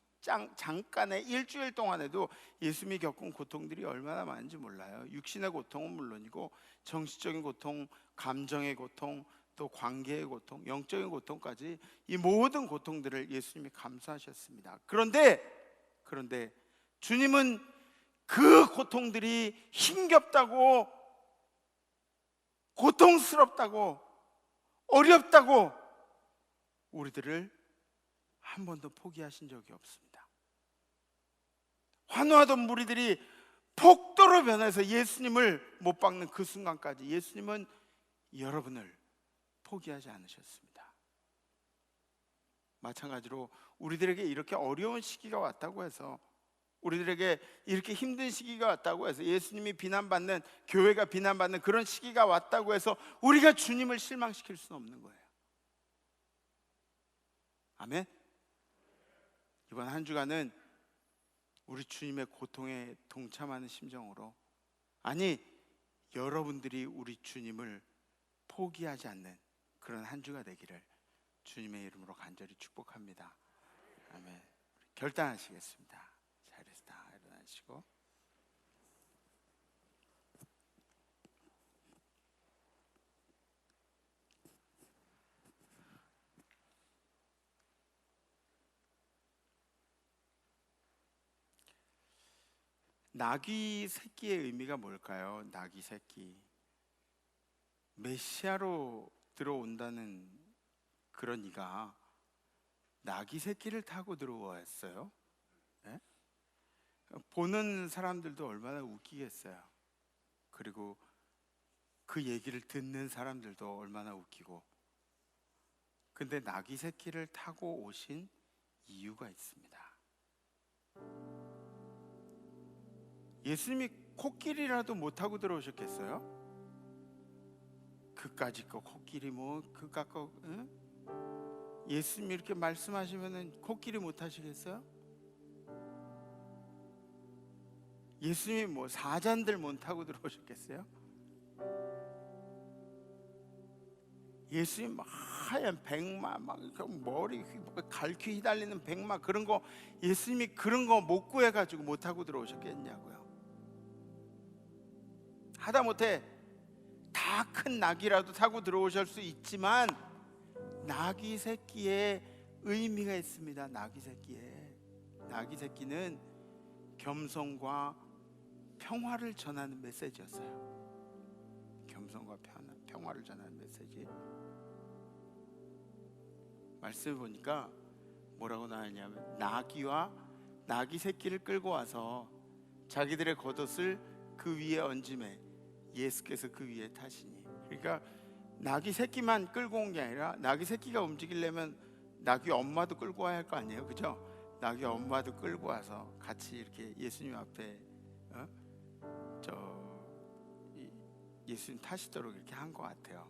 잠깐의 일주일 동안에도 예수님이 겪은 고통들이 얼마나 많은지 몰라요. 육신의 고통은 물론이고 정신적인 고통, 감정의 고통, 또 관계의 고통, 영적인 고통까지 이 모든 고통들을 예수님이 감수하셨습니다. 그런데 주님은 그 고통들이 힘겹다고, 고통스럽다고, 어렵다고 우리들을 한 번도 포기하신 적이 없습니다. 환호하던 무리들이 폭도로 변해서 예수님을 못 박는 그 순간까지 예수님은 여러분을 포기하지 않으셨습니다. 마찬가지로 우리들에게 이렇게 어려운 시기가 왔다고 해서, 우리들에게 이렇게 힘든 시기가 왔다고 해서, 예수님이 비난받는, 교회가 비난받는 그런 시기가 왔다고 해서 우리가 주님을 실망시킬 수는 없는 거예요. 아멘. 이번 한 주간은 우리 주님의 고통에 동참하는 심정으로, 아니, 여러분들이 우리 주님을 포기하지 않는 그런 한 주가 되기를 주님의 이름으로 간절히 축복합니다. 아멘. 결단하시겠습니다. 자리에서 다 일어나시고, 나귀 새끼의 의미가 뭘까요? 나귀 새끼, 메시아로 들어온다는 그런 이가 나귀 새끼를 타고 들어왔어요. 네? 보는 사람들도 얼마나 웃기겠어요. 그리고 그 얘기를 듣는 사람들도 얼마나 웃기고. 근데 나귀 새끼를 타고 오신 이유가 있습니다. 예수님이 코끼리라도 못 타고 들어오셨겠어요? 그까짓 거 코끼리 뭐 그깟 거, 응? 예수님이 이렇게 말씀하시면은 코끼리 못 타시겠어요? 예수님이 뭐 사자들 못 타고 들어오셨겠어요? 예수님 막 하얀 백마, 막 머리 갈퀴 휘달리는 백마, 그런 거 예수님이 그런 거 못 구해가지고 못 타고 들어오셨겠냐고요. 하다못해 다 큰 낙이라도 타고 들어오실 수 있지만 나귀 새끼의 의미가 있습니다. 나귀 새끼는 겸손과 평화를 전하는 메시지였어요. 겸손과 평화를 전하는 메시지. 말씀을 보니까 뭐라고 나왔냐면, 나귀와 나귀 새끼를 끌고 와서 자기들의 겉옷을 그 위에 얹음에 예수께서 그 위에 타시니. 그러니까 나귀 새끼만 끌고 온 게 아니라 나귀 새끼가 움직이려면 나귀 엄마도 끌고 와야 할 거 아니에요, 그죠? 나귀 엄마도 끌고 와서 같이 이렇게 예수님 앞에 예수님 타시도록 이렇게 한 것 같아요.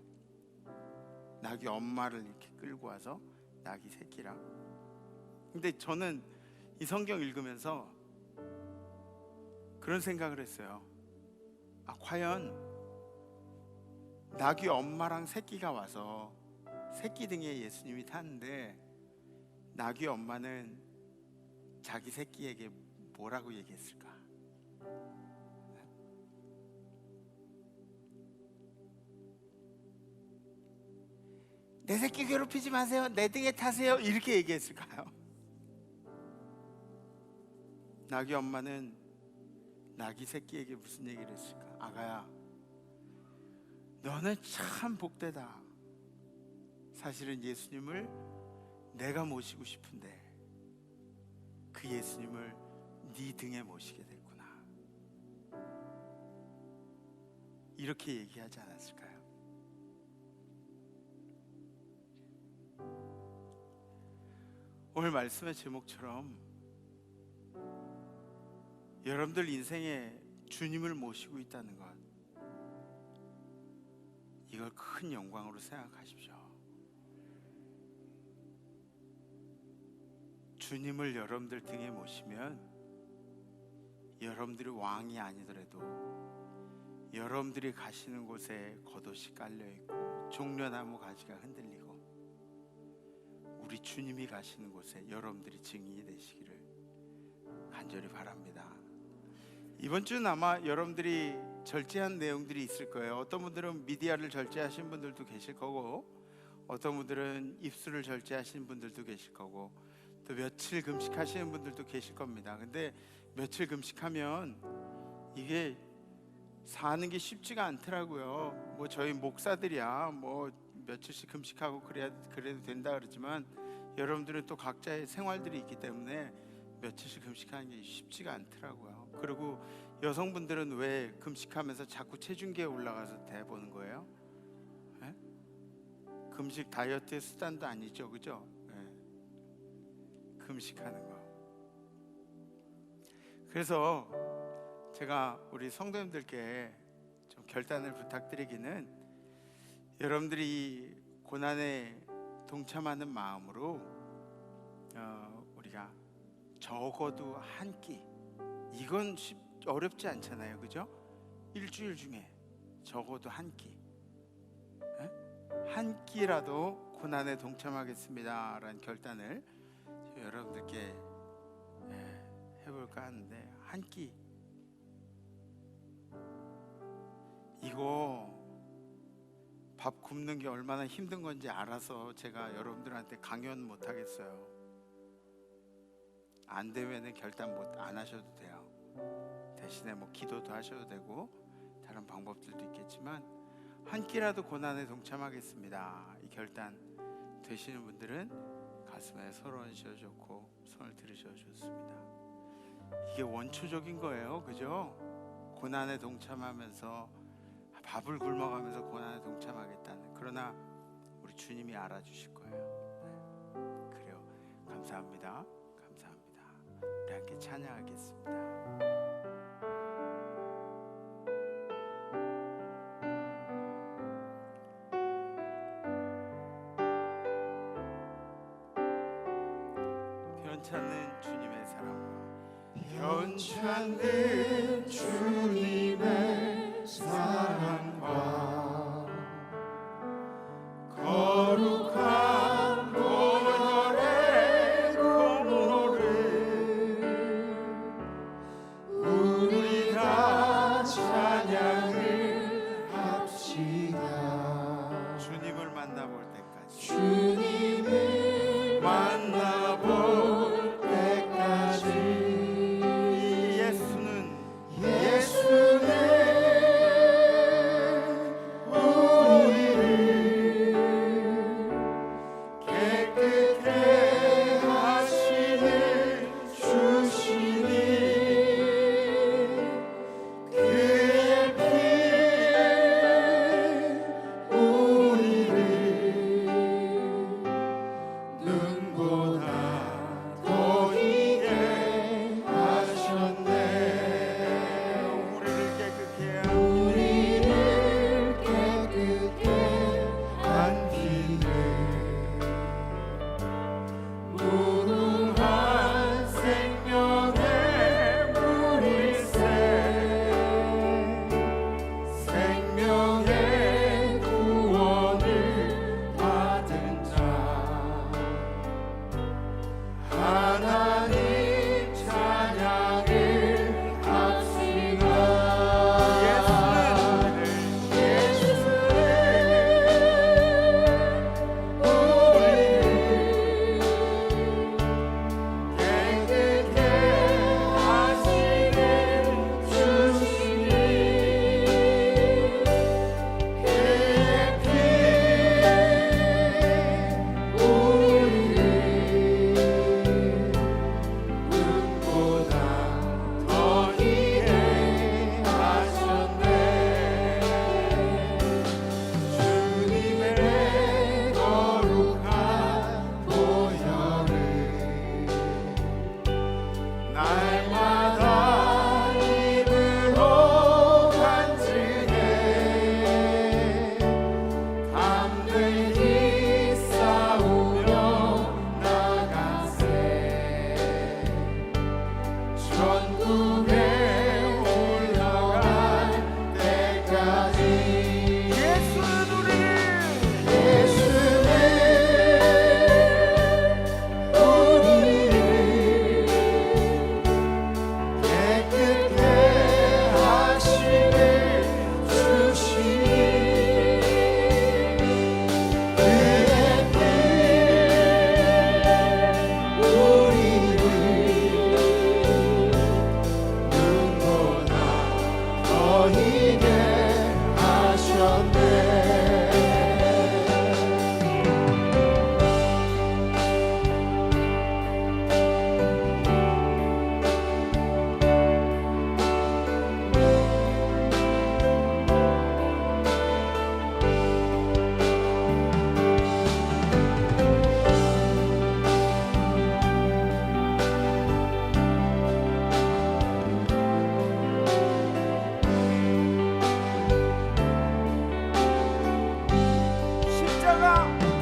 나귀 엄마를 이렇게 끌고 와서 나귀 새끼랑. 근데 저는 이 성경 읽으면서 그런 생각을 했어요. 과연 나귀 엄마랑 새끼가 와서 새끼 등에 예수님이 탔는데 나귀 엄마는 자기 새끼에게 뭐라고 얘기했을까? 내 새끼 괴롭히지 마세요, 내 등에 타세요, 이렇게 얘기했을까요? 나귀 엄마는 나귀 새끼에게 무슨 얘기를 했을까? 아가야, 너는 참 복되다. 사실은 예수님을 내가 모시고 싶은데 그 예수님을 네 등에 모시게 됐구나. 이렇게 얘기하지 않았을까요? 오늘 말씀의 제목처럼 여러분들 인생에 주님을 모시고 있다는 것, 이걸 큰 영광으로 생각하십시오. 주님을 여러분들 등에 모시면 여러분들이 왕이 아니더라도 여러분들이 가시는 곳에 겉옷이 깔려있고 종려나무 가지가 흔들리고 우리 주님이 가시는 곳에 여러분들이 증인이 되시기를 간절히 바랍니다. 이번 주는 아마 여러분들이 절제한 내용들이 있을 거예요. 어떤 분들은 미디어를 절제하신 분들도 계실 거고, 어떤 분들은 입술을 절제하시는 분들도 계실 거고, 또 며칠 금식하시는 분들도 계실 겁니다. 근데 며칠 금식하면 이게 사는 게 쉽지가 않더라고요. 뭐 저희 목사들이야 뭐 며칠씩 금식하고 그래도 된다 그러지만, 여러분들은 또 각자의 생활들이 있기 때문에 며칠씩 금식하는 게 쉽지가 않더라고요. 그리고 여성분들은 왜 금식하면서 자꾸 체중계에 올라가서 대보는 거예요? 네? 금식 다이어트의 수단도 아니죠, 그죠? 네. 금식하는 거. 그래서 제가 우리 성도님들께 좀 결단을 부탁드리기는, 여러분들이 고난에 동참하는 마음으로 우리가 적어도 한 끼, 이건 어렵지 않잖아요, 그죠? 일주일 중에 적어도 한 끼, 한 끼라도 고난에 동참하겠습니다 라는 결단을 여러분들께 해볼까 하는데, 한 끼, 이거 밥 굽는 게 얼마나 힘든 건지 알아서 제가 여러분들한테 강연 못 하겠어요. 안 되면은 결단 안 하셔도 돼요. 대신에 뭐 기도도 하셔도 되고 다른 방법들도 있겠지만, 한 끼라도 고난에 동참하겠습니다, 이 결단 되시는 분들은 가슴에 손을 얹으셔도 좋고 손을 들으셔도 좋습니다. 이게 원초적인 거예요, 그죠? 고난에 동참하면서 밥을 굶어가면서 고난에 동참하겠다는, 그러나 우리 주님이 알아주실 거예요. 그래요. 감사합니다. 감사합니다. 우리 함께 찬양하겠습니다. 변찮는 주님의 사랑과 변찮는 주님의 사랑과 거룩한 보혈의 공로를 우리 다 찬양을 합시다. 주님을 만나볼 때까지, 주님을 만나볼 때까지 이 예수는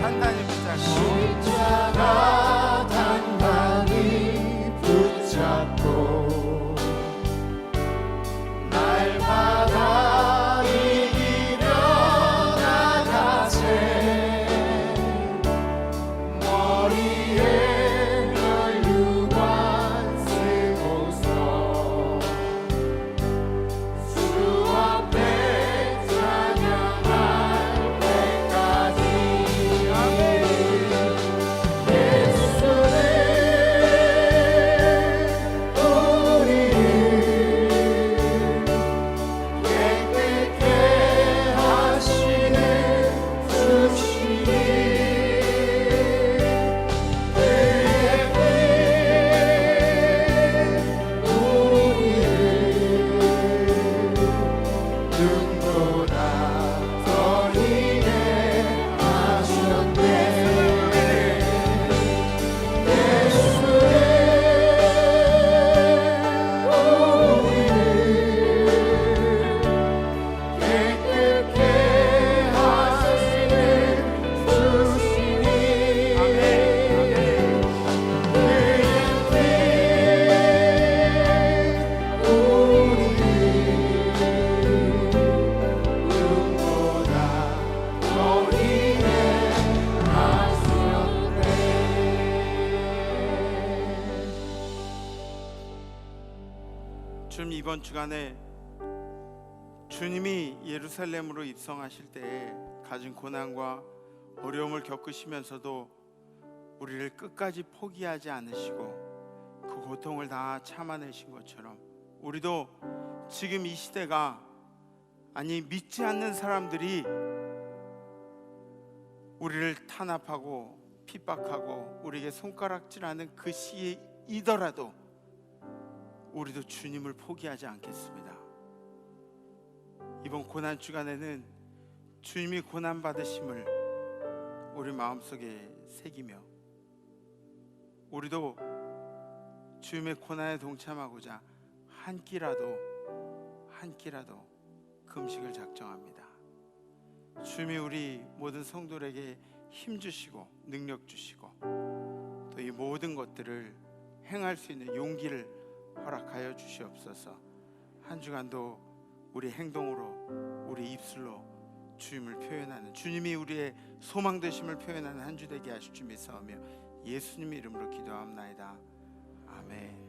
단단히 붙잡고 십자가 단단히 붙잡고 날마다 이기려 나가세 머리에 혈유관 쓰고서 주 앞에 찬양할 때까지 주님, 이번 주간에 주님이 예루살렘으로 입성하실 때에 가진 고난과 어려움을 겪으시면서도 우리를 끝까지 포기하지 않으시고 그 고통을 다 참아내신 것처럼 우리도 지금 이 시대가, 아니 믿지 않는 사람들이 우리를 탄압하고 핍박하고 우리에게 손가락질하는 그 시이더라도 우리도 주님을 포기하지 않겠습니다. 이번 고난 주간에는 주님이 고난 받으심을 우리 마음속에 새기며 우리도 주님의 고난에 동참하고자 한 끼라도 금식을 작정합니다. 주님이 우리 모든 성도들에게 힘 주시고 능력 주시고 또 이 모든 것들을 행할 수 있는 용기를 허락하여 주시옵소서. 한 주간도 우리 행동으로, 우리 입술로 주님을 표현하는, 주님이 우리의 소망 되심을 표현하는 한 주 되게 하실 줄 믿사오며 예수님 이름으로 기도합나이다. 아멘.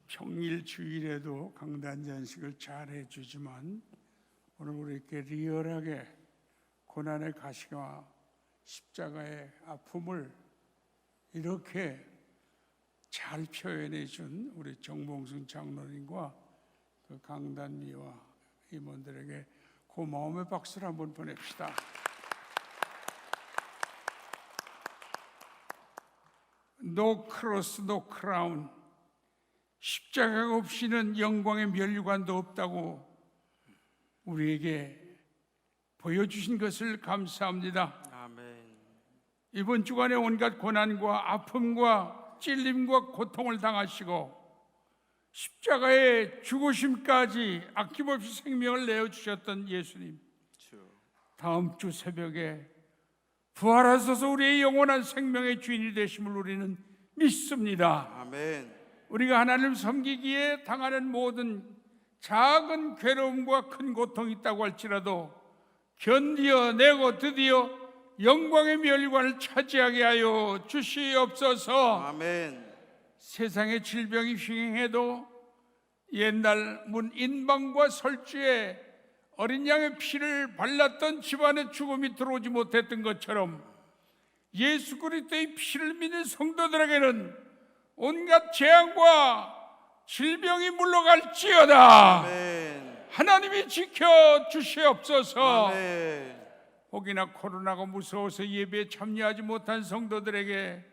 평일 주일에도 강단 잔식을 잘 해주지만 오늘 우리께 리얼하게 고난의 가시와 십자가의 아픔을 이렇게 잘 표현해 준 우리 정봉순 장로님과 그 강단미와 임원들에게 고마움의 박수를 한번 보냅시다. No cross, no crown. 십자가가 없이는 영광의 면류관도 없다고 우리에게 보여주신 것을 감사합니다. 아멘. 이번 주간에 온갖 고난과 아픔과 찔림과 고통을 당하시고 십자가의 죽으심까지 아낌없이 생명을 내어주셨던 예수님, 다음 주 새벽에 부활하셔서 우리의 영원한 생명의 주인이 되심을 우리는 믿습니다. 아멘. 우리가 하나님을 섬기기에 당하는 모든 작은 괴로움과 큰 고통이 있다고 할지라도 견디어내고 드디어 영광의 멸관을 차지하게 하여 주시옵소서. 아멘. 세상의 질병이 흉행해도 옛날 문인방과 설주에 어린 양의 피를 발랐던 집안에 죽음이 들어오지 못했던 것처럼 예수 그리스도의 피를 믿는 성도들에게는 온갖 재앙과 질병이 물러갈지어다. 아멘. 하나님이 지켜 주시옵소서. 아멘. 혹이나 코로나가 무서워서 예배에 참여하지 못한 성도들에게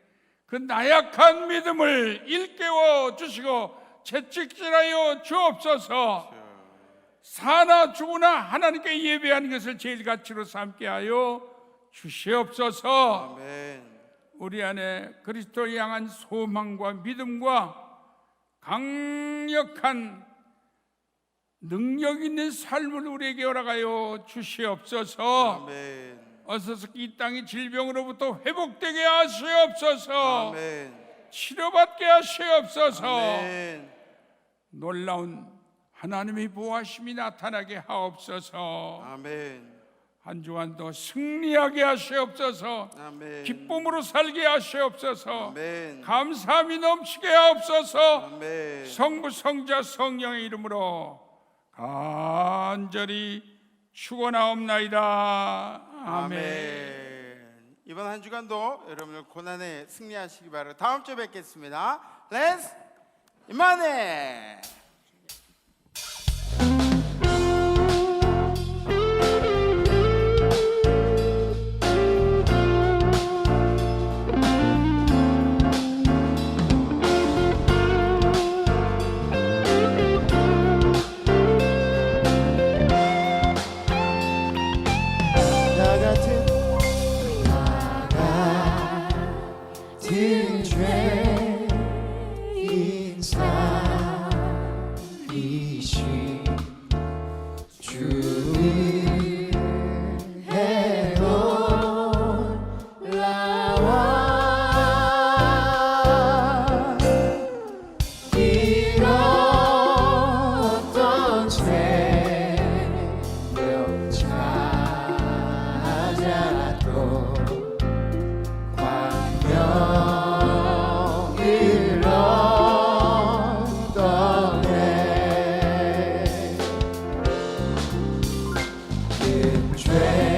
그 나약한 믿음을 일깨워 주시고 채찍질하여 주옵소서. 사나 죽으나 하나님께 예배하는 것을 제일 가치로 삼게 하여 주시옵소서. 아멘. 우리 안에 그리스도를 향한 소망과 믿음과 강력한 능력 있는 삶을 우리에게 허락하여 주시옵소서. 아멘. 어서서 이 땅이 질병으로부터 회복되게 하시옵소서. 아멘. 치료받게 하시옵소서. 아멘. 놀라운 하나님의 보호하심이 나타나게 하옵소서. 아멘. 한 주간도 승리하게 하시옵소서. 아멘. 기쁨으로 살게 하시옵소서. 아멘. 감사함이 넘치게 하옵소서. 아멘. 성부 성자 성령의 이름으로 간절히 축원하옵나이다. 아멘. 이번 한 주간도 여러분들 고난에 승리하시기 바라고 다음 주에 뵙겠습니다. 렛츠 이만해. 나 같은 죄인 사이신 주의 해온 나와 이런 어떤 죄명 찾아도 광명을 얻어내 그 죄